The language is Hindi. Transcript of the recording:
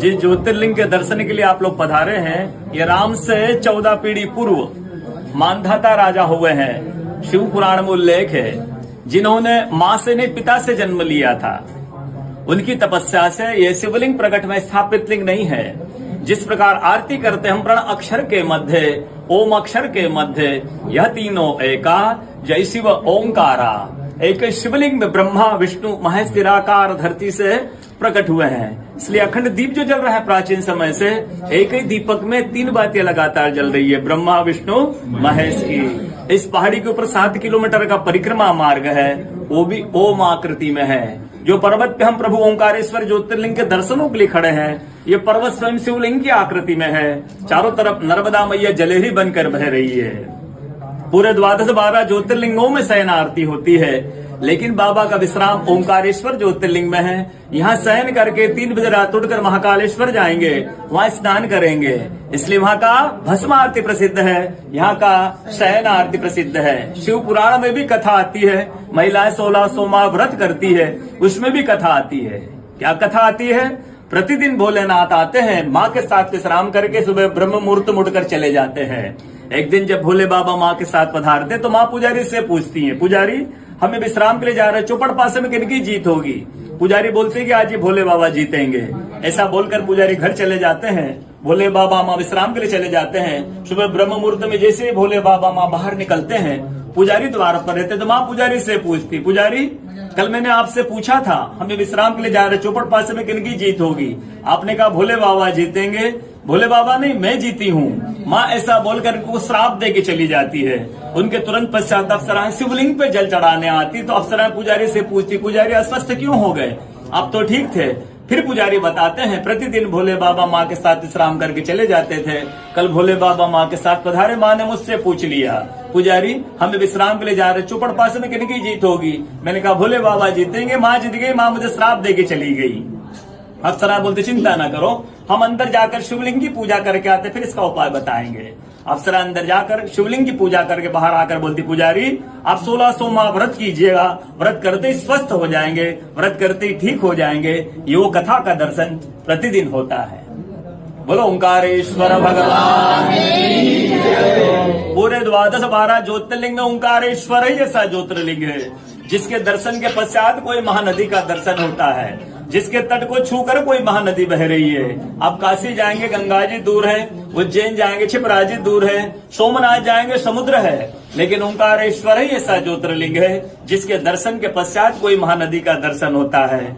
जिस ज्योतिर्लिंग के दर्शन के लिए आप लोग पधारे हैं, ये राम से 14 पीढ़ी पूर्व मानधाता राजा हुए हैं। शिव पुराण में उल्लेख है, जिन्होंने मां से नहीं पिता से जन्म लिया था। उनकी तपस्या से ये शिवलिंग प्रकट में स्थापित लिंग नहीं है। जिस प्रकार आरती करते हम प्रण अक्षर के मध्य, ओम अक्षर के मध्य, यह तीनों एका, जय शिव ओंकारा। एक शिवलिंग में ब्रह्मा विष्णु महेश निराकार धरती से प्रकट हुए हैं। इसलिए अखंड दीप जो जल रहा है प्राचीन समय से, एक ही दीपक में 3 बातें लगातार जल रही है, ब्रह्मा विष्णु महेश की। इस पहाड़ी के ऊपर 7 किलोमीटर का परिक्रमा मार्ग है, वो भी ओम आकृति में है। जो पर्वत पे हम प्रभु ओंकारेश्वर ज्योतिर्लिंग के दर्शनों के लिए खड़े हैं, ये पर्वत स्वयं शिवलिंग की आकृति में है। चारों तरफ नर्मदा मैया जलेहरी बनकर बह रही है। पूरे 12 ज्योतिर्लिंगों में शयन आरती होती है, लेकिन बाबा का विश्राम ओंकारेश्वर ज्योतिर्लिंग में है। यहाँ शयन करके 3 बजे रात उठकर महाकालेश्वर जाएंगे, वहाँ स्नान करेंगे। इसलिए वहाँ का भस्म आरती प्रसिद्ध है, यहाँ का शयन आरती प्रसिद्ध है। शिव पुराण में भी कथा आती है, महिलाएं 16 सोमवार व्रत करती है, उसमें भी कथा आती है। क्या कथा आती है? प्रतिदिन भोलेनाथ आते हैं, माँ के साथ विश्राम करके सुबह ब्रह्म मुहूर्त मुड़कर चले जाते हैं। एक दिन जब भोले बाबा माँ के साथ पधारते तो माँ पुजारी से पूछती है, पुजारी हमें विश्राम के लिए जा रहे हैं, चौपड़ पासे में किनकी जीत होगी? पुजारी बोलते कि आज ये भोले बाबा जीतेंगे। ऐसा बोलकर पुजारी घर चले जाते हैं। भोले बाबा माँ विश्राम के लिए चले जाते हैं। सुबह ब्रह्म मुहूर्त में जैसे ही भोले बाबा माँ बाहर निकलते हैं, पुजारी द्वार पर रहते तो माँ पुजारी से पूछती, पुजारी कल मैंने आपसे पूछा था हमें विश्राम के लिए जा रहे, चौपड़ पासे में किनकी जीत होगी? आपने कहा भोले बाबा जीतेंगे। भोले बाबा नहीं, मैं जीती हूँ। माँ ऐसा बोलकर उनको श्राप दे के चली जाती है। उनके तुरंत पश्चात अप्सराएं शिवलिंग पे जल चढ़ाने आती तो अप्सराएं पुजारी से पूछती, पुजारी अस्वस्थ क्यों हो गए? आप तो ठीक थे। फिर पुजारी बताते हैं, प्रतिदिन भोले बाबा माँ के साथ विश्राम करके चले जाते थे। कल भोले बाबा माँ के साथ पधारे, माँ ने मुझसे पूछ लिया, पुजारी हमें विश्राम के लिए जा रहे, चौपड़ पासे में किनकी जीत होगी? मैंने कहा भोले बाबा जीतेंगे। माँ जीत गई। माँ मुझे श्राप दे के चली गई। अप्सरा बोलते चिंता ना करो, हम अंदर जाकर शिवलिंग की पूजा करके आते, फिर इसका उपाय बताएंगे। अप्सरा अंदर जाकर शिवलिंग की पूजा करके बाहर आकर बोलती, पुजारी आप 16 सोमवार व्रत कीजिएगा, व्रत करते ही स्वस्थ हो जाएंगे, व्रत करते ही ठीक हो जाएंगे। ये वो कथा का दर्शन प्रतिदिन होता है। बोलो ओंकारेश्वर भगवान। पूरे 12 ज्योतिर्लिंग में ओंकारेश्वर ही ऐसा ज्योतिर्लिंग है जिसके दर्शन के पश्चात कोई महानदी का दर्शन होता है, जिसके तट को छूकर कोई महानदी बह रही है। आप काशी जाएंगे, गंगा जी दूर है, उज्जैन जाएंगे, क्षिप्रा जी दूर है, सोमनाथ जाएंगे, समुद्र है, लेकिन ओंकारेश्वर ही ऐसा ज्योतिर्लिंग है जिसके दर्शन के पश्चात कोई महानदी का दर्शन होता है।